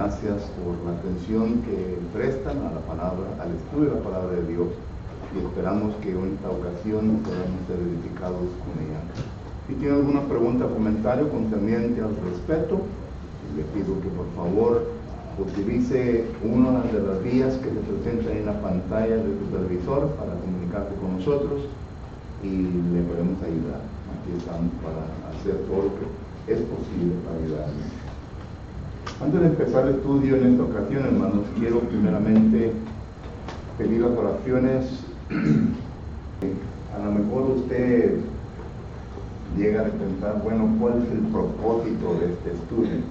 gracias por la atención que prestan a la palabra, al estudio de la palabra de Dios, y esperamos que en esta ocasión podamos ser edificados con ella. Si tiene alguna pregunta o comentario concerniente al respecto, le pido que por favor utilice una de las vías que se presentan en la pantalla de su televisor para comunicarse con nosotros y le podemos ayudar. Aquí estamos para hacer todo lo que es posible para ayudarles. Antes de empezar el estudio en esta ocasión, hermanos, quiero primeramente pedir las oraciones. A lo mejor usted llega a pensar, bueno, ¿cuál es el propósito de este estudio?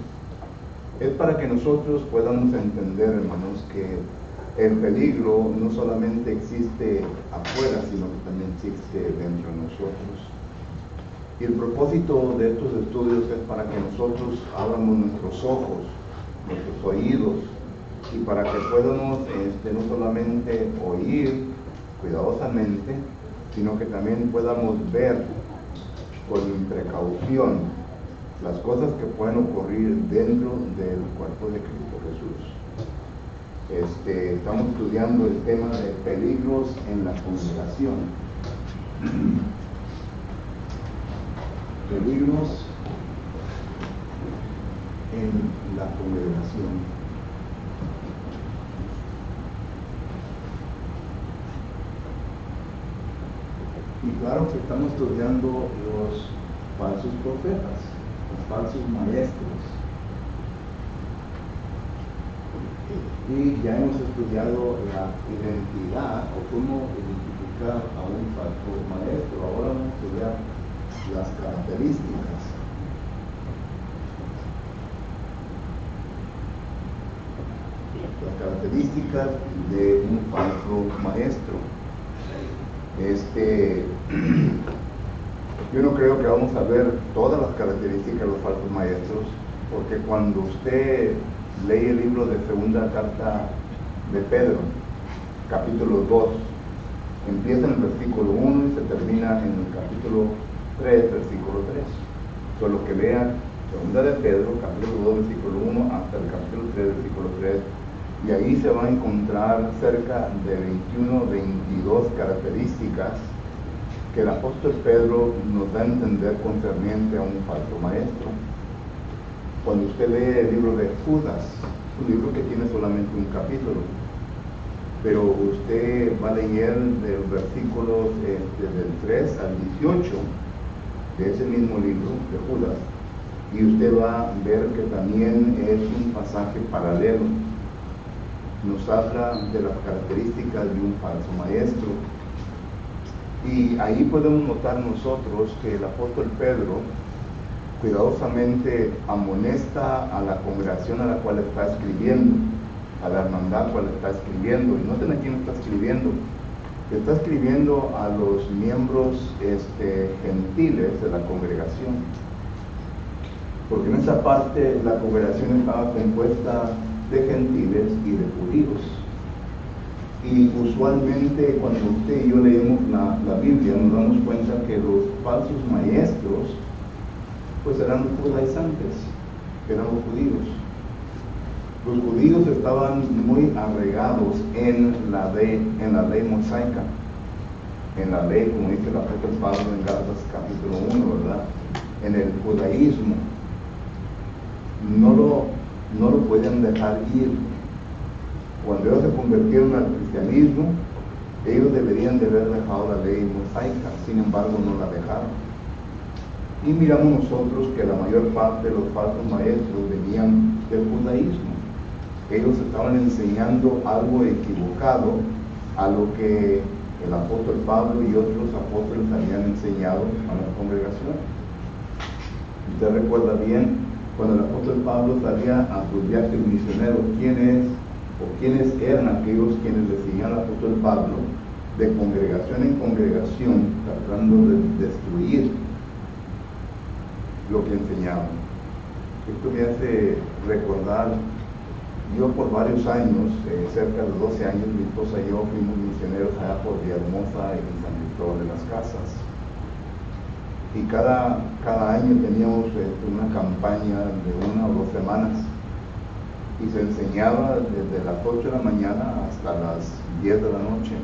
Es para que nosotros podamos entender, hermanos, que el peligro no solamente existe afuera, sino que también existe dentro de nosotros. Y el propósito de estos estudios es para que nosotros abramos nuestros ojos, nuestros oídos, y para que podamos no solamente oír cuidadosamente, sino que también podamos ver con precaución las cosas que pueden ocurrir dentro del cuerpo de Cristo Jesús. Estamos estudiando el tema de peligros en la congregación. Peligros en la congregación. Y claro que estamos estudiando los falsos profetas, los falsos maestros. Y ya hemos estudiado la identidad o cómo identificar a un falso maestro. Ahora vamos a estudiar las características. Las características de un falso maestro. Yo no creo que vamos a ver todas las características de los falsos maestros, porque cuando usted lee el libro de segunda carta de Pedro, capítulo 2, empieza en el versículo 1 y se termina en el capítulo 3, versículo 3. Solo que lean segunda de Pedro, capítulo 2, versículo 1, hasta el capítulo 3, versículo 3, y ahí se va a encontrar cerca de 21, 22 características que el apóstol Pedro nos da a entender concerniente a un falso maestro. Cuando usted lee el libro de Judas, un libro que tiene solamente un capítulo, pero usted va a leer del versículos del 3 al 18 de ese mismo libro de Judas, y usted va a ver que también es un pasaje paralelo. Nos habla de las características de un falso maestro. Y ahí podemos notar nosotros que el apóstol Pedro cuidadosamente amonesta a la congregación a la cual está escribiendo, a la hermandad a la cual está escribiendo. Y noten a quién está escribiendo. Está escribiendo a los miembros gentiles de la congregación. Porque en esa parte la congregación estaba compuesta de gentiles y de judíos. Y usualmente cuando usted y yo leemos la Biblia nos damos cuenta que los falsos maestros pues eran los judaizantes, que eran los judíos. Los judíos estaban muy arraigados en la ley mosaica, en la ley, como dice el apóstol Pablo en Gálatas capítulo 1, ¿verdad? En el judaísmo. No lo podían dejar ir. Cuando ellos se convirtieron al cristianismo, ellos deberían de haber dejado la ley mosaica, sin embargo no la dejaron. Y miramos nosotros que la mayor parte de los falsos maestros venían del judaísmo. Ellos estaban enseñando algo equivocado a lo que el apóstol Pablo y otros apóstoles habían enseñado a la congregación. Usted recuerda bien, cuando el apóstol Pablo salía a sus viajes misioneros, quiénes eran aquellos quienes le seguían al apóstol Pablo de congregación en congregación, tratando de destruir lo que enseñaban. Esto me hace recordar, yo por varios años, cerca de 12 años, mi esposa y yo fuimos misioneros allá por Villahermosa y San Cristóbal de las Casas. Y cada año teníamos una campaña de 1 o 2 semanas. y se enseñaba desde las 8 de la mañana hasta las 10 de la noche.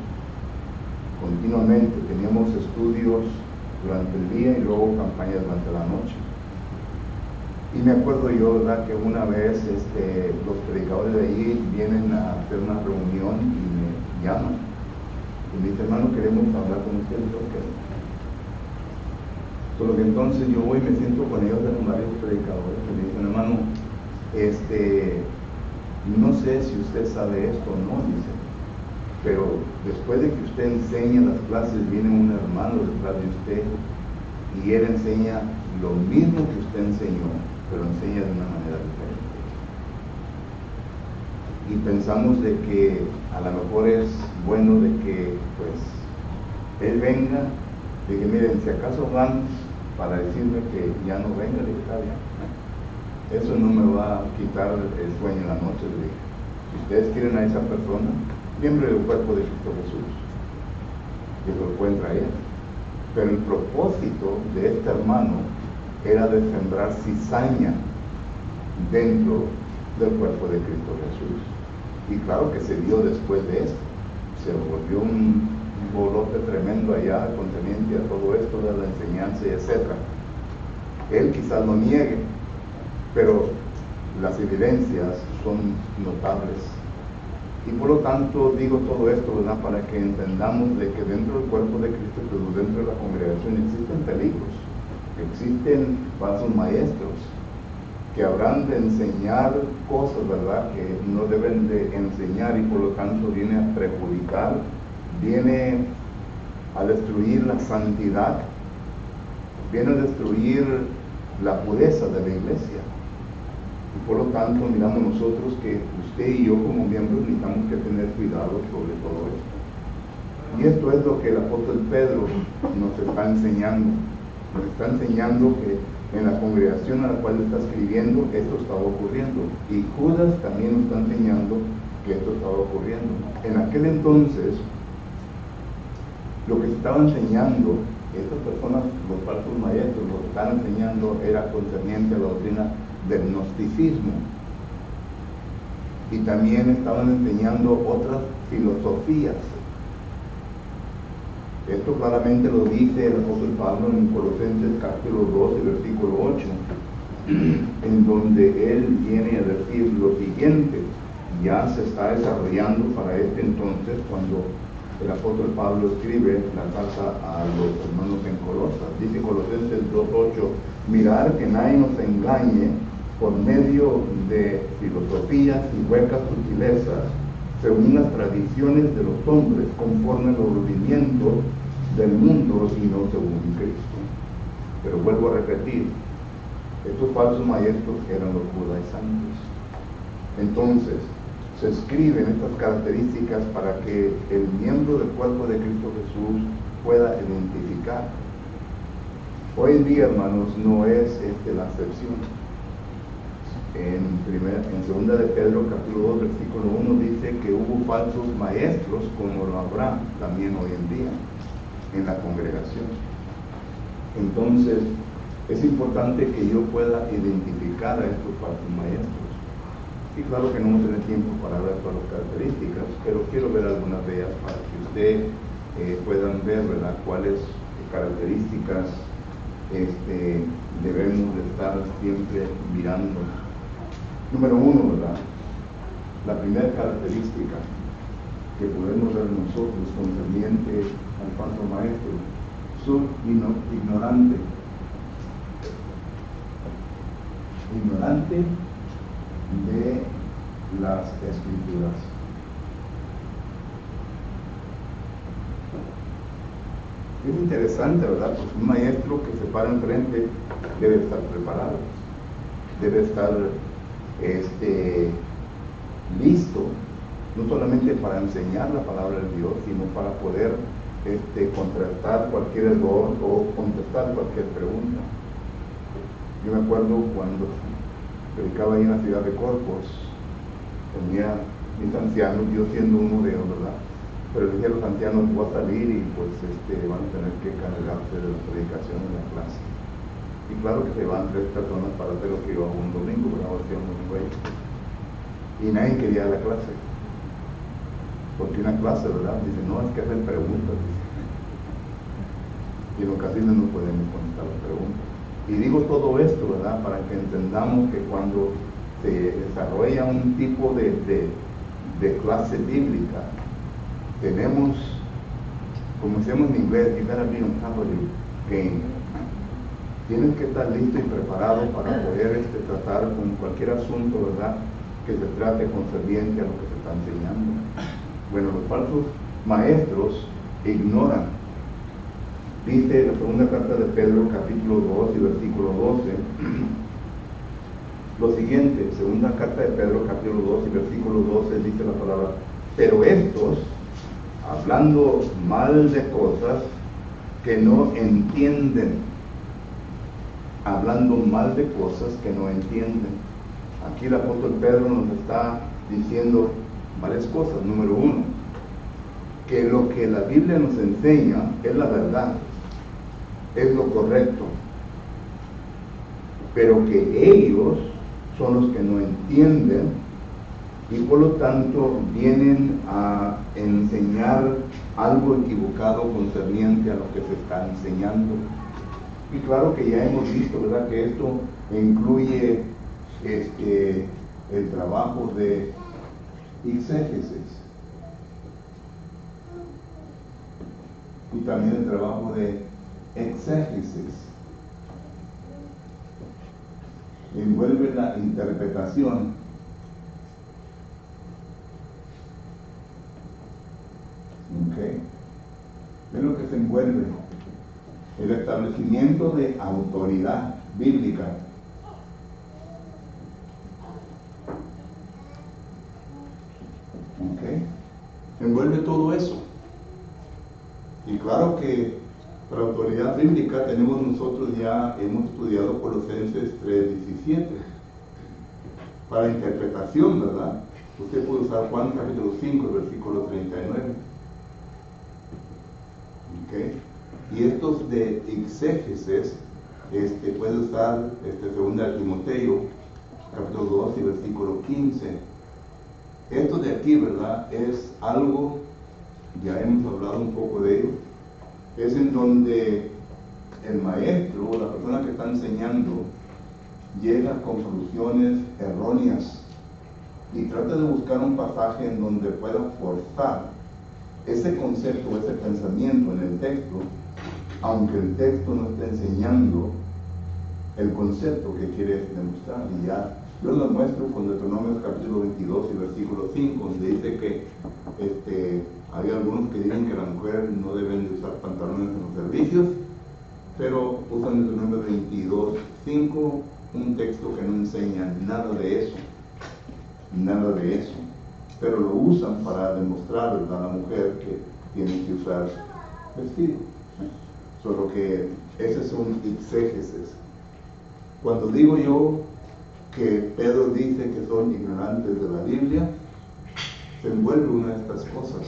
Continuamente teníamos estudios durante el día y luego campañas durante la noche. Y me acuerdo yo, ¿verdad?, que una vez los predicadores de allí vienen a hacer una reunión y me llaman. Y me dicen, hermano, queremos hablar con usted. Y yo, ¿qué? Solo que entonces yo voy y me siento con ellos, eran varios predicadores, y me dicen, hermano, no sé si usted sabe esto o no, dice, pero después de que usted enseña las clases, viene un hermano detrás de usted y él enseña lo mismo que usted enseñó, pero enseña de una manera diferente. Y pensamos de que a lo mejor es bueno de que pues él venga, de que miren, si acaso van para decirme que ya no venga, le dije, está bien. Eso no me va a quitar el sueño en la noche, le dije. Si ustedes quieren a esa persona, miembro del cuerpo de Cristo Jesús, que se lo pueden traer. Pero el propósito de este hermano era de sembrar cizaña dentro del cuerpo de Cristo Jesús. Y claro que se dio después de esto. Se volvió un bolote tremendo allá concerniente a todo esto de la enseñanza y etc. Él quizás lo niegue, pero las evidencias son notables. Y por lo tanto digo todo esto, ¿verdad?, para que entendamos de que dentro del cuerpo de Cristo, pero dentro de la congregación existen peligros, existen falsos maestros que habrán de enseñar cosas, ¿verdad?, que no deben de enseñar, y por lo tanto viene a perjudicar, viene a destruir la santidad, viene a destruir la pureza de la iglesia. Y por lo tanto miramos nosotros que usted y yo como miembros necesitamos que tener cuidado sobre todo esto. Y esto es lo que el apóstol Pedro nos está enseñando. Nos está enseñando que en la congregación a la cual está escribiendo esto estaba ocurriendo. Y Judas también nos está enseñando que esto estaba ocurriendo. En aquel entonces, lo que se estaba enseñando, estas personas, los falsos maestros, lo que estaban enseñando era concerniente a la doctrina del gnosticismo. Y también estaban enseñando otras filosofías. Esto claramente lo dice el apóstol Pablo en Colosenses capítulo 2 y versículo 8, en donde él viene a decir lo siguiente. Ya se está desarrollando para este entonces cuando el apóstol Pablo escribe la carta a los hermanos en Colosas. Dice Colosenses 2:8, mirar que nadie nos engañe por medio de filosofías y huecas sutilezas, según las tradiciones de los hombres, conforme los rudimientos del mundo y no según Cristo. Pero vuelvo a repetir, estos falsos maestros eran los judaizantes. Entonces, se escriben estas características para que el miembro del cuerpo de Cristo Jesús pueda identificar. Hoy en día, hermanos, no es la excepción. En 2 de Pedro capítulo 2 versículo 1 dice que hubo falsos maestros como lo habrá también hoy en día en la congregación. Entonces es importante que yo pueda identificar a estos falsos maestros. Y claro que no vamos a tener tiempo para ver todas las características, pero quiero ver algunas de ellas para que ustedes puedan ver, ¿verdad?, cuáles características debemos de estar siempre mirando. Número 1, ¿verdad? La primera característica que podemos ver nosotros concerniente al falso maestro, son ignorante de las Escrituras. Es interesante, ¿verdad? Pues un maestro que se para enfrente debe estar preparado, debe estar listo, no solamente para enseñar la palabra de Dios, sino para poder contrastar cualquier error o contestar cualquier pregunta. Yo me acuerdo cuando predicaba ahí en la ciudad de Corpus, tenía mis ancianos, yo siendo uno de ellos, ¿verdad? Pero le dije a los ancianos, voy a salir y pues van a tener que cargarse de la predicación en la clase. Y claro que se van 3 personas para hacer lo que yo hago un domingo, ¿verdad? O sea, un domingo ahí. y nadie quería la clase. Porque una clase, ¿verdad? Dice, no, es que hacen preguntas. Y en ocasiones no podemos contestar las preguntas. Y digo todo esto, ¿verdad? Para que entendamos que cuando se desarrolla un tipo de clase bíblica, tenemos, como decimos en inglés, you gotta be on top of your game. Tienes que estar listo y preparado para poder tratar con cualquier asunto, ¿verdad?, que se trate concerniente a lo que se está enseñando. Bueno, los falsos maestros ignoran. Dice la segunda carta de Pedro, capítulo 2 y versículo 12, lo siguiente. Segunda carta de Pedro, capítulo 2 y versículo 12, dice la palabra: pero estos, hablando mal de cosas que no entienden, hablando mal de cosas que no entienden. Aquí el apóstol Pedro nos está diciendo varias cosas. Número uno, que lo que la Biblia nos enseña es la verdad, es lo correcto, pero que ellos son los que no entienden y por lo tanto vienen a enseñar algo equivocado concerniente a lo que se está enseñando. Y claro que ya hemos visto, ¿verdad?, que esto incluye el trabajo de exégesis y también el trabajo de exégesis. Envuelve la interpretación. ¿Okay? ¿Ven lo que se envuelve? El establecimiento de autoridad bíblica. ¿Okay? Envuelve todo eso. Y claro que para autoridad bíblica tenemos nosotros ya, hemos estudiado Colosenses 3:17. Para interpretación, ¿verdad? Usted puede usar Juan capítulo 5, versículo 39. ¿Okay? Y estos de exégesis, puede usar segunda Timoteo, capítulo 2 y versículo 15. Esto de aquí, ¿verdad?, es algo, ya hemos hablado un poco de ello, es en donde el maestro o la persona que está enseñando llega a conclusiones erróneas y trata de buscar un pasaje en donde pueda forzar ese concepto, ese pensamiento en el texto, aunque el texto no esté enseñando el concepto que quiere demostrar. Y ya yo lo muestro con Deuteronomio capítulo 22 y versículo 5, donde dice que hay algunos que dicen que las mujeres no deben de usar pantalones en los servicios, pero usan Deuteronomio 22, 5, un texto que no enseña nada de eso, pero lo usan para demostrarle a la mujer que tiene que usar vestido. Solo que ese es un exégesis. Cuando digo yo que Pedro dice que son ignorantes de la Biblia, se envuelve una de estas cosas.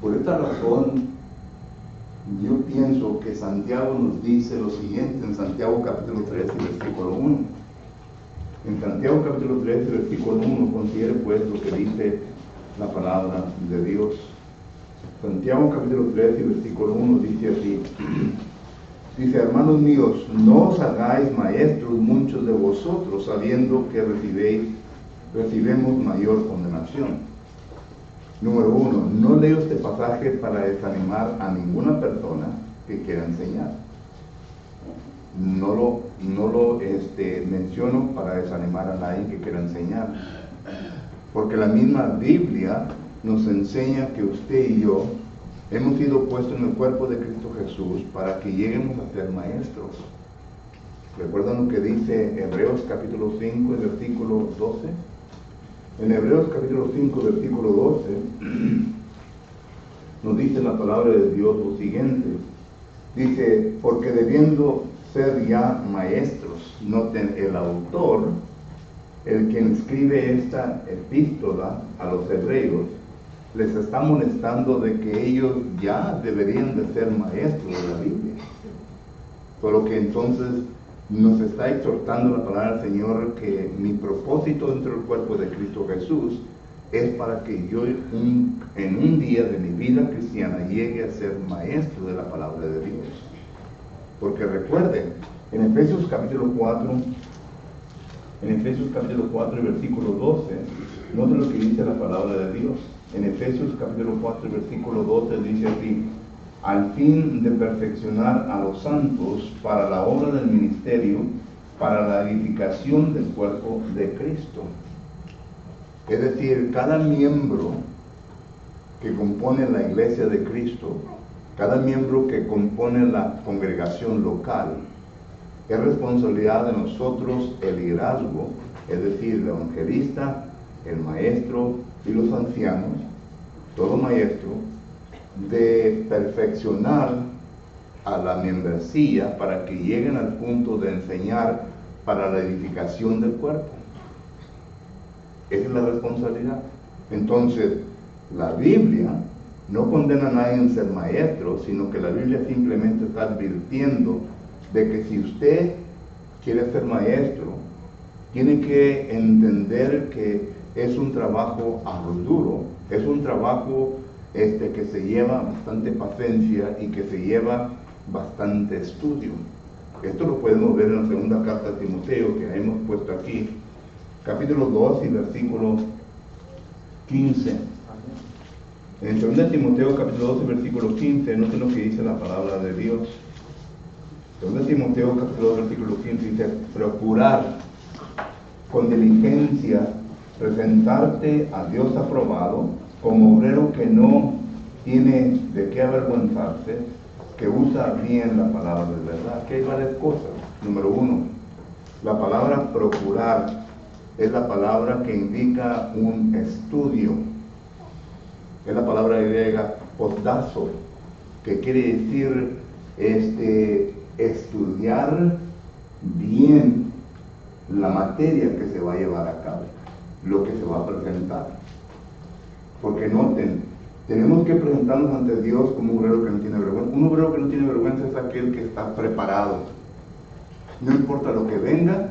Por esta razón, yo pienso que Santiago nos dice lo siguiente en Santiago capítulo 3 y versículo 1. En Santiago capítulo 3 y versículo 1, considere pues lo que dice la palabra de Dios. Santiago capítulo 3 y versículo 1 dice así: dice: hermanos míos, no os hagáis maestros muchos de vosotros, sabiendo que recibimos mayor condenación. Número 1, no leo este pasaje para desanimar a ninguna persona que quiera enseñar. No lo menciono para desanimar a nadie que quiera enseñar, porque la misma Biblia nos enseña que usted y yo hemos sido puestos en el cuerpo de Cristo Jesús para que lleguemos a ser maestros. ¿Recuerdan lo que dice Hebreos capítulo 5 y versículo 12? En Hebreos capítulo 5 versículo 12 nos dice la palabra de Dios lo siguiente. Dice: porque debiendo ser ya maestros, noten el autor, el quien escribe esta epístola a los hebreos, les está molestando de que ellos ya deberían de ser maestros de la Biblia. Solo que entonces nos está exhortando la palabra del Señor que mi propósito dentro del cuerpo de Cristo Jesús es para que yo en un día de mi vida cristiana llegue a ser maestro de la palabra de Dios. Porque recuerden, en Efesios capítulo 4 y versículo 12, noten lo que dice la palabra de Dios. En Efesios capítulo 4 y versículo 12 dice así: al fin de perfeccionar a los santos para la obra del ministerio, para la edificación del cuerpo de Cristo. Es decir, cada miembro que compone la iglesia de Cristo, cada miembro que compone la congregación local, es responsabilidad de nosotros el liderazgo, es decir, el evangelista, el maestro y los ancianos, todo maestro, de perfeccionar a la membresía para que lleguen al punto de enseñar para la edificación del cuerpo. Esa es la responsabilidad. Entonces, la Biblia no condena a nadie en ser maestro, sino que la Biblia simplemente está advirtiendo de que si usted quiere ser maestro, tiene que entender que es un trabajo duro, es un trabajo que se lleva bastante paciencia y que se lleva bastante estudio. Esto lo podemos ver en la segunda carta de Timoteo que hemos puesto aquí, capítulo 2 y versículo 15. En 2 Timoteo capítulo 2 y versículo 15, noten lo que dice la palabra de Dios. 2 Timoteo capítulo 2 versículo 15 dice: procurar con diligencia presentarte a Dios aprobado, como obrero que no tiene de qué avergonzarse, que usa bien la palabra de verdad. Aquí hay varias cosas. Número 1, la palabra procurar es la palabra que indica un estudio. Es la palabra griega posdazo, que quiere decir estudiar bien la materia que se va a llevar a cabo, lo que se va a presentar. Porque noten, tenemos que presentarnos ante Dios como un obrero que no tiene vergüenza. Un obrero que no tiene vergüenza es aquel que está preparado. No importa lo que venga,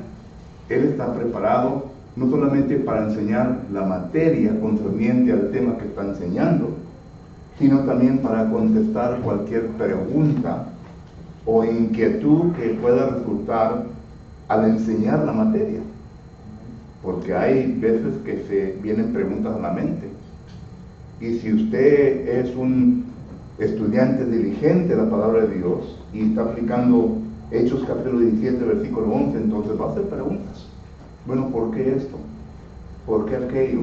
él está preparado no solamente para enseñar la materia concerniente al tema que está enseñando, sino también para contestar cualquier pregunta o inquietud que pueda resultar al enseñar la materia. Porque hay veces que se vienen preguntas a la mente. Y si usted es un estudiante diligente de la palabra de Dios y está aplicando Hechos capítulo 17, versículo 11, entonces va a hacer preguntas. Bueno, ¿por qué esto? ¿Por qué aquello?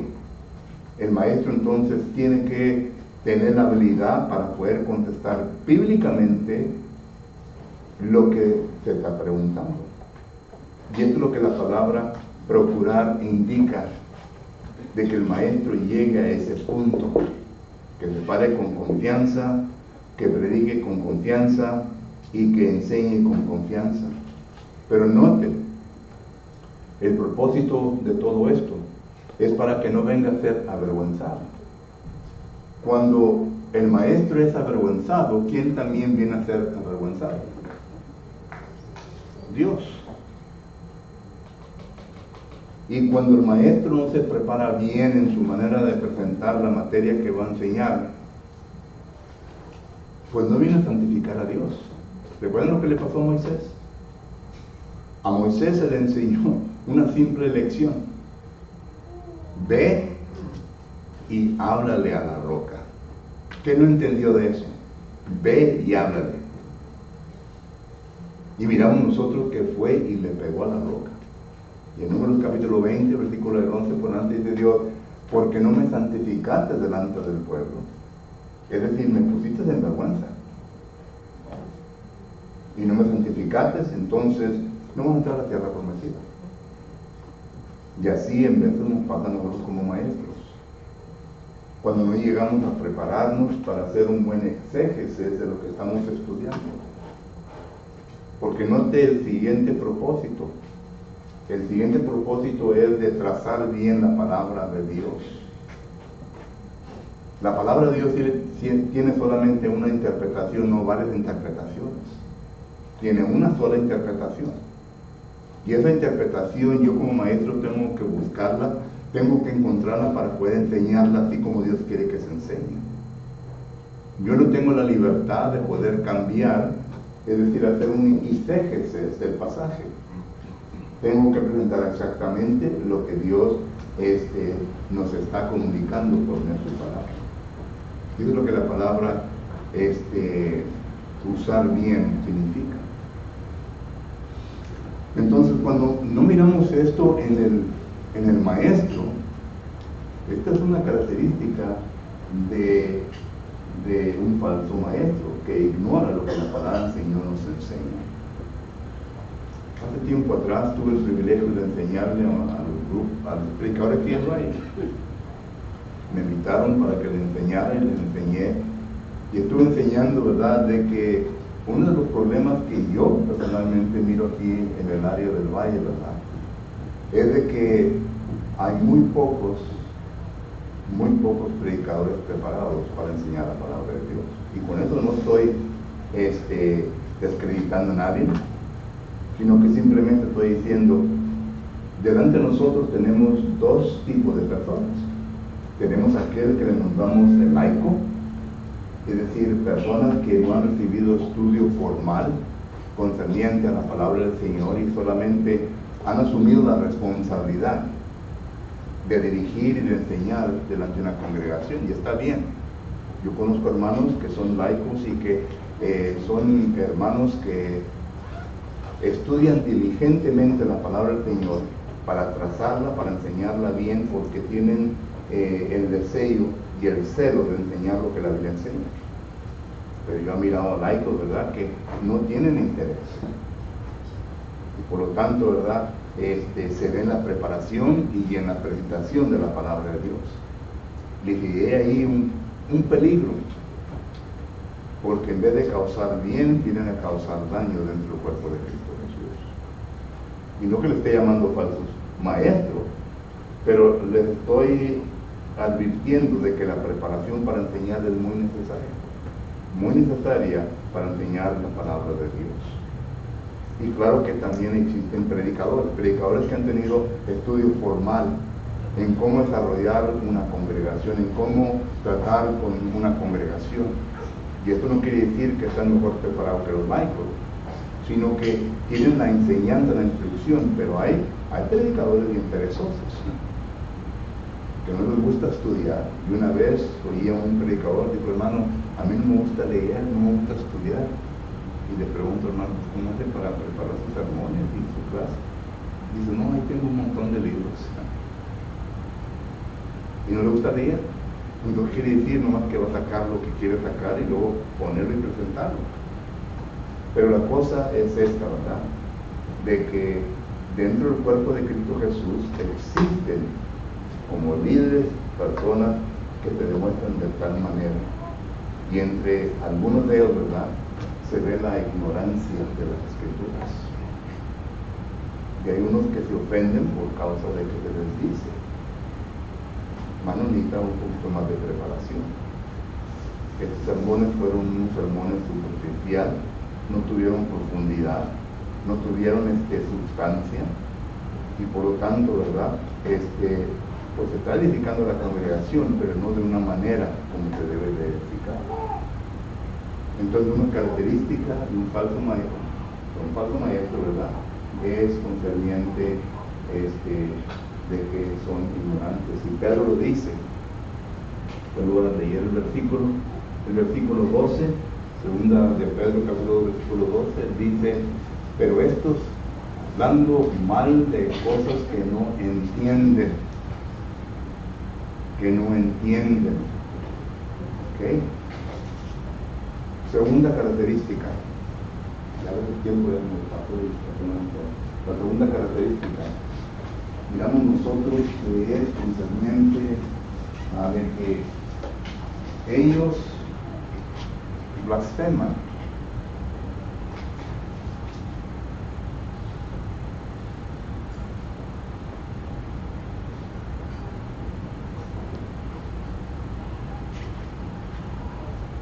El maestro entonces tiene que tener la habilidad para poder contestar bíblicamente lo que se está preguntando. Y esto es lo que la palabra procurar indica, de que el maestro llegue a ese punto, que se pare con confianza, que predique con confianza y que enseñe con confianza. Pero noten, el propósito de todo esto es para que no venga a ser avergonzado. Cuando el maestro es avergonzado, ¿quién también viene a ser avergonzado? Dios. Y cuando el maestro no se prepara bien en su manera de presentar la materia que va a enseñar, pues no viene a santificar a Dios. ¿Recuerdan lo que le pasó a Moisés? A Moisés se le enseñó una simple lección: ve y háblale a la roca. ¿Qué no entendió de eso? Ve y háblale. Y miramos nosotros que fue y le pegó a la roca. Y en Números capítulo 20, versículo del 11 por delante dice Dios: porque no me santificaste delante del pueblo. Es decir, me pusiste en vergüenza. Y no me santificaste, entonces no vamos a entrar a la tierra prometida. Y así en veces nos pasa a nosotros como maestros. Cuando no llegamos a prepararnos para hacer un buen exégesis de lo que estamos estudiando. Porque note el siguiente propósito. El siguiente propósito es de trazar bien la palabra de Dios. La palabra de Dios tiene solamente una interpretación, no varias interpretaciones. Tiene una sola interpretación. Y esa interpretación yo como maestro tengo que buscarla, tengo que encontrarla para poder enseñarla así como Dios quiere que se enseñe. Yo no tengo la libertad de poder cambiar, es decir, hacer un exégesis del pasaje. Tengo que presentar exactamente lo que Dios nos está comunicando por medio de su palabra. Eso es lo que la palabra usar bien significa. Entonces, cuando no miramos esto en el maestro, esta es una característica de un falso maestro que ignora lo que la palabra del Señor nos enseña. Hace tiempo atrás tuve el privilegio de enseñarle a los predicadores que yo hay. Me invitaron para que les enseñara y les enseñé. Y estuve enseñando, ¿verdad?, de que uno de los problemas que yo personalmente miro aquí en el área del valle, ¿verdad?, es de que hay muy pocos predicadores preparados para enseñar la palabra de Dios. Y con eso no estoy desacreditando a nadie, sino que simplemente estoy diciendo, delante de nosotros tenemos dos tipos de personas. Tenemos aquel que le nombramos el laico, es decir, personas que no han recibido estudio formal concerniente a la palabra del Señor y solamente han asumido la responsabilidad de dirigir y de enseñar delante de una congregación, y está bien. Yo conozco hermanos que son laicos y que son hermanos que estudian diligentemente la palabra del Señor para trazarla, para enseñarla bien, porque tienen el deseo y el celo de enseñar lo que la Biblia enseña. Pero yo he mirado a laicos, ¿verdad?, que no tienen interés. Y por lo tanto, ¿verdad?, se ve en la preparación y en la presentación de la palabra de Dios. Les diré ahí un peligro, porque en vez de causar bien, vienen a causar daño dentro del cuerpo de Cristo Jesús. Y no que le esté llamando falsos maestros, pero les estoy advirtiendo de que la preparación para enseñar es muy necesaria para enseñar la palabra de Dios. Y claro que también existen predicadores que han tenido estudio formal en cómo desarrollar una congregación, en cómo tratar con una congregación. Y esto no quiere decir que están mejor preparados que los laicos, sino que tienen la enseñanza, la instrucción, pero hay predicadores bien perezosos, que no les gusta estudiar. Y una vez oía un predicador, dijo, hermano, a mí no me gusta leer, no me gusta estudiar. Y le pregunto, hermano, ¿cómo hace para preparar sus sermones y su clase? Dice, no, ahí tengo un montón de libros. Y no le gusta leer. No quiere decir nomás que va a sacar lo que quiere sacar y luego ponerlo y presentarlo. Pero la cosa es esta, ¿verdad?, de que dentro del cuerpo de Cristo Jesús existen como líderes personas que se demuestran de tal manera. Y entre algunos de ellos, ¿verdad?, se ve la ignorancia de las Escrituras. Y hay unos que se ofenden por causa de que se les dice. Hermano, necesita un poquito más de preparación. Estos sermones fueron unos sermones superficiales, no tuvieron profundidad, no tuvieron sustancia, y por lo tanto, ¿verdad?, pues se está edificando la congregación, pero no de una manera como se debe de edificar. Entonces, una característica de un falso maestro, ¿verdad?, es concerniente de que son ignorantes. Y Pedro lo dice. Vuelvo a leer el versículo 12, segunda de Pedro, capítulo 2, versículo 12, dice, pero estos, hablando mal de cosas que no entienden, ¿ok? Segunda característica, ya ves el tiempo ya me pasó y la segunda característica, miramos nosotros que es concerniente a ver que ellos blasfeman.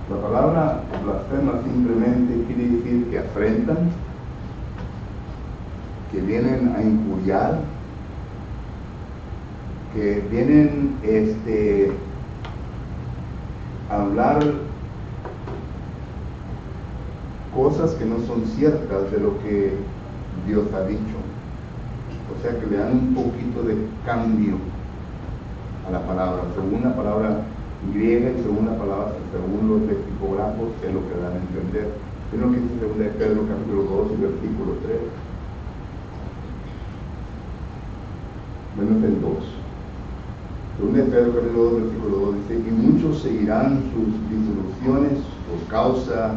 La palabra blasfema simplemente quiere decir que afrentan, que vienen a injuriar, que vienen a hablar cosas que no son ciertas de lo que Dios ha dicho. O sea, que le dan un poquito de cambio a la palabra, según la palabra griega y según la palabra, según los lexicógrafos, es lo que dan a entender. Es lo que dice 2 de Pedro capítulo 2 y versículo 3. Bueno, es el 2. 2 de Pedro capítulo 2 versículo 2 dice: y muchos seguirán sus disoluciones por causa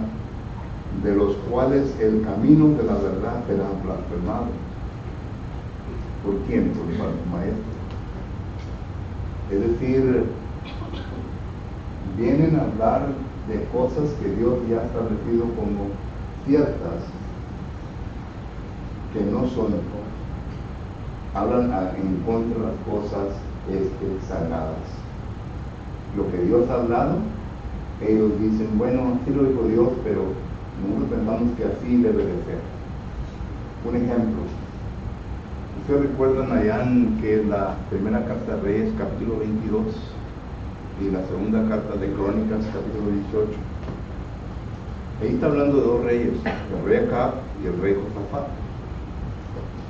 de los cuales el camino de la verdad será blasfemado. ¿Por quién? Por los falsos maestros. Es decir, vienen a hablar de cosas que Dios ya ha establecido como ciertas, que no son. Hablan en contra de las cosas sagradas. Lo que Dios ha hablado, ellos dicen, bueno, así lo dijo Dios, pero nosotros pensamos que así debe de ser. Un ejemplo. ¿Ustedes recuerdan allá en que es la primera carta de Reyes, capítulo 22, y la segunda carta de Crónicas, capítulo 18? Ahí está hablando de dos reyes, el rey Acab y el rey Josafat.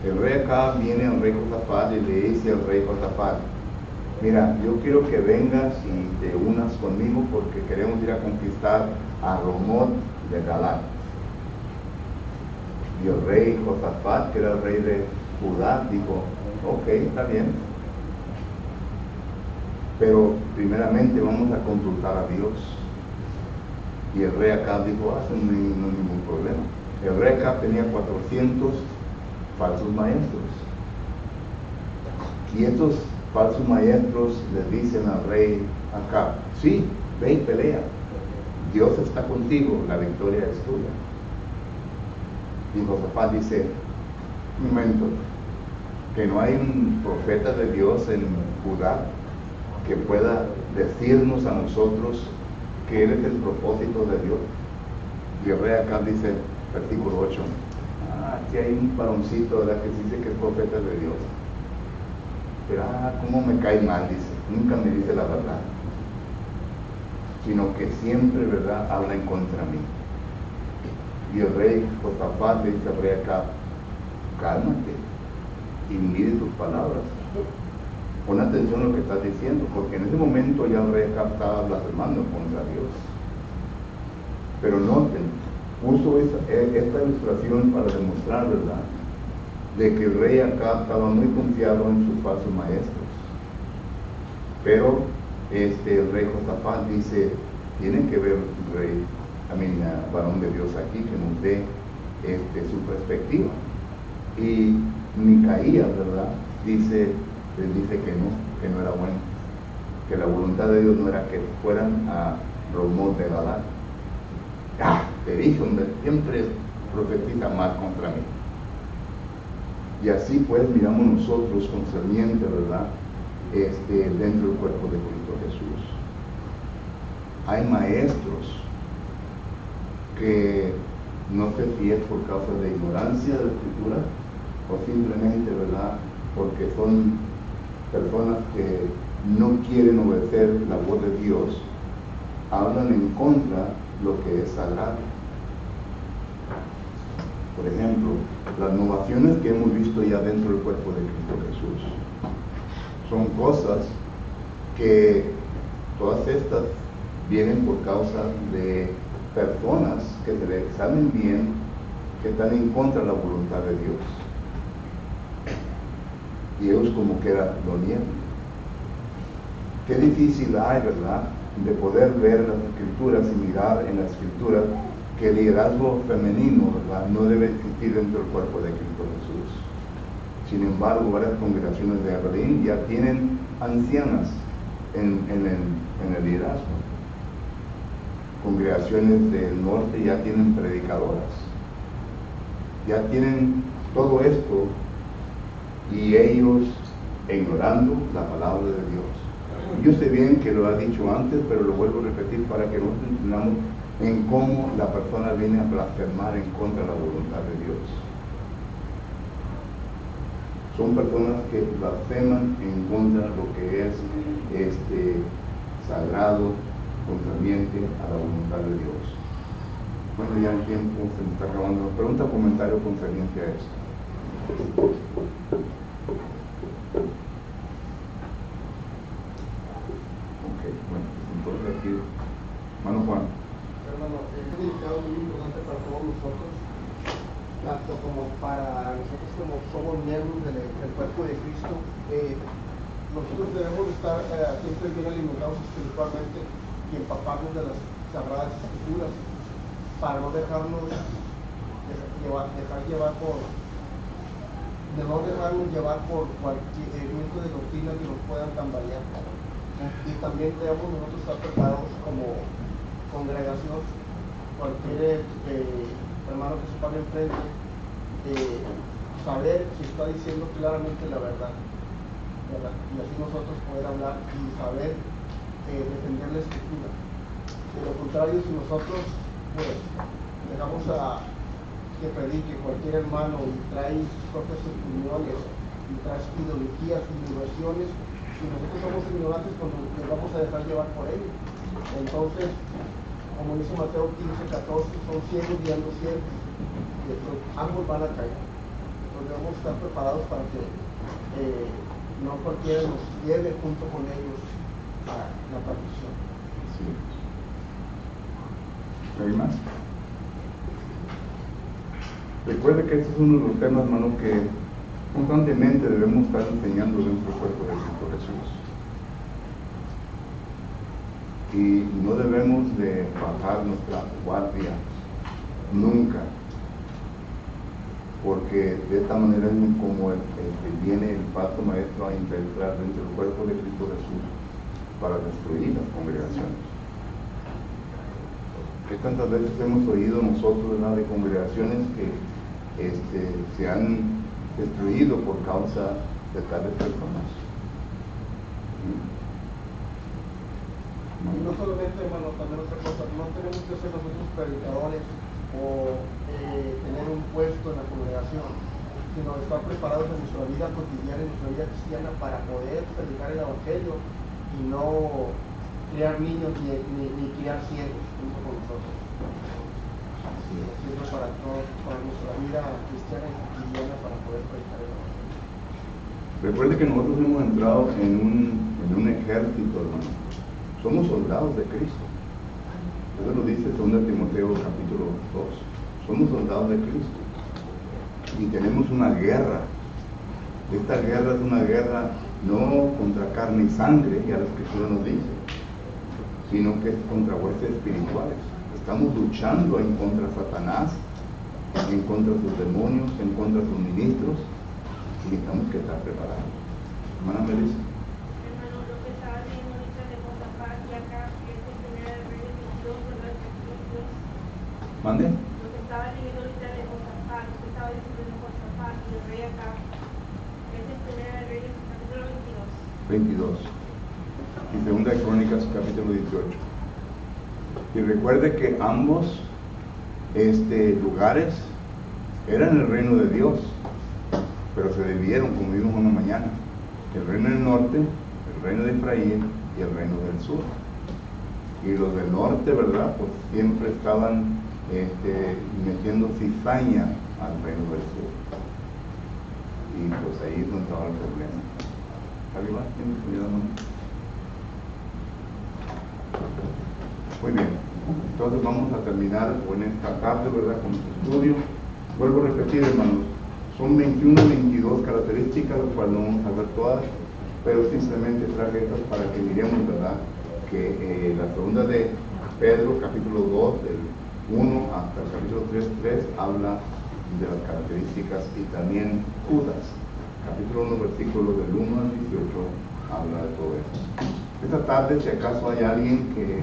El rey Acab viene al rey Josafat y le dice al rey Josafat: mira, yo quiero que vengas y te unas conmigo porque queremos ir a conquistar a Ramot de Galaad. Y el rey Josafat, que era el rey de Judá, dijo: ok, está bien, pero primeramente vamos a consultar a Dios. Y el rey Acab dijo: no hay ningún problema. El rey Acab tenía 400 falsos maestros, y estos falsos maestros le dicen al rey Acab: sí, ve y pelea, Dios está contigo, la victoria es tuya. Y Josafat dice: un momento, que no hay un profeta de Dios en Judá que pueda decirnos a nosotros que Él es el propósito de Dios. Y el rey Acab dice, versículo 8, aquí hay un varoncito, ¿verdad?, que dice que es profeta de Dios, pero cómo me cae mal, dice, nunca me dice la verdad, sino que siempre, ¿verdad?, habla en contra mí. Y el rey Josafat le dice al rey Acab: cálmate y mide tus palabras, pon atención a lo que estás diciendo, porque en ese momento ya el rey Acab estaba blasfemando contra Dios. Pero noten, puso esta ilustración para demostrar, ¿verdad?, de que el rey Acab estaba muy confiado en sus falsos maestros. Pero el rey Josafat dice: tiene que ver varón de Dios aquí que nos dé su perspectiva. Y Micaías, ¿verdad?, les dice que no era bueno, que la voluntad de Dios no era que fueran a Ramot de Galaad. Te dije, hombre, siempre profetiza mal contra mí. Y así pues miramos nosotros concerniente, ¿verdad?, dentro del cuerpo de Cristo Jesús. Hay maestros que no sé si es por causa de ignorancia de la Escritura o simplemente, ¿verdad?, porque son personas que no quieren obedecer la voz de Dios, hablan en contra de lo que es sagrado. Por ejemplo, las innovaciones que hemos visto ya dentro del cuerpo de Cristo Jesús son cosas que todas estas vienen por causa de personas que se les saben bien que están en contra de la voluntad de Dios, y ellos como que lo niegan. Qué difícil hay, ¿verdad?, de poder ver las Escrituras y mirar en las Escrituras que el liderazgo femenino, ¿verdad?, no debe existir dentro del cuerpo de Cristo Jesús. Sin embargo, varias congregaciones de Aberdeen ya tienen ancianas en el liderazgo. Congregaciones del norte ya tienen predicadoras, ya tienen todo esto, y ellos ignorando la palabra de Dios. Yo sé bien que lo ha dicho antes, pero lo vuelvo a repetir para que nosotros entendamos en cómo la persona viene a blasfemar en contra de la voluntad de Dios. Son personas que blasfeman en contra de lo que es sagrado, concerniente a la voluntad de Dios. Bueno, ya el tiempo se me está acabando. Pregunta o comentario concerniente a esto. Ok, bueno, entonces aquí, hermano Juan. Hermano, es un indicador muy importante para todos nosotros, tanto como para nosotros como somos miembros del cuerpo de Cristo. Nosotros debemos estar siempre bien alimentados espiritualmente y empaparnos de las sagradas escrituras para no dejarnos llevar por cualquier viento de doctrina que nos puedan tambalear. Y también debemos nosotros estar preparados como congregación, cualquier hermano que se pare enfrente, saber si está diciendo claramente la verdad, ¿verdad? Y así nosotros poder hablar y saber defender la escritura. De lo contrario, si nosotros pues dejamos a que predique cualquier hermano y trae sus propias opiniones y trae ideologías y diversiones, y nosotros somos ignorantes, pues nos vamos a dejar llevar por ello. Entonces, como dice Mateo 15:14, son ciegos guiando ciegos, y ambos van a caer. Entonces debemos estar preparados para que no cualquiera nos lleve junto con ellos a la perdición. Sí. ¿Hay más? Recuerde que este es uno de los temas, hermano, que constantemente debemos estar enseñando de nuestro cuerpo de Cristo Jesús. Y no debemos de bajar nuestra guardia nunca, porque de esta manera es como viene el falso maestro a infiltrar dentro del cuerpo de Cristo Jesús para destruir las congregaciones. Que tantas veces hemos oído nosotros, ¿verdad?, de congregaciones que se han destruido por causa de tales personas. Y no solamente, hermano, también otra cosa, no tenemos que ser nosotros predicadores o tener un puesto en la congregación, sino estar preparados en nuestra vida cotidiana, en nuestra vida cristiana, para poder predicar el evangelio y no criar niños ni criar ciegos junto con nosotros. Sirve para nuestra vida cristiana y cotidiana para poder predicar el evangelio. Recuerde que nosotros hemos entrado en un ejército, hermano. Somos soldados de Cristo. Eso lo dice 2 Timoteo capítulo 2. Somos soldados de Cristo. Y tenemos una guerra. Esta guerra es una guerra no contra carne y sangre, ya la Escritura nos dice, sino que es contra huestes espirituales. Estamos luchando en contra de Satanás, en contra de sus demonios, en contra de sus ministros, y necesitamos que estar preparados. Hermana Melissa. Hermano, lo que estaba leyendo ahorita de Josafat y acá, que es en Primera de Reyes 22, ¿verdad? ¿Mande? Lo que estaba leyendo ahorita de Josafat, lo que estaba diciendo de Josafat y el rey acá, es en Primera de Reyes capítulo 22. Y Segunda de Crónicas capítulo 18. Y recuerde que ambos lugares eran el reino de Dios, pero se dividieron, como vimos una mañana: el reino del norte, el reino de Efraín y el reino del sur. Y los del norte, ¿verdad?, pues siempre estaban metiendo cizaña al reino del sur. Y pues ahí es donde estaba el problema. ¿Alguien más tiene cuidado? Muy bien, entonces vamos a terminar en esta tarde, ¿verdad?, con nuestro estudio. Vuelvo a repetir, hermanos, son 21 o 22 características, las cuales no vamos a ver todas, pero simplemente traje estas para que miremos, ¿verdad?, que la segunda de Pedro, capítulo 2, del 1 hasta el capítulo 3 habla de las características, y también Judas, capítulo 1, versículos del 1 al 18, habla de todo esto. Esta tarde, si acaso hay alguien que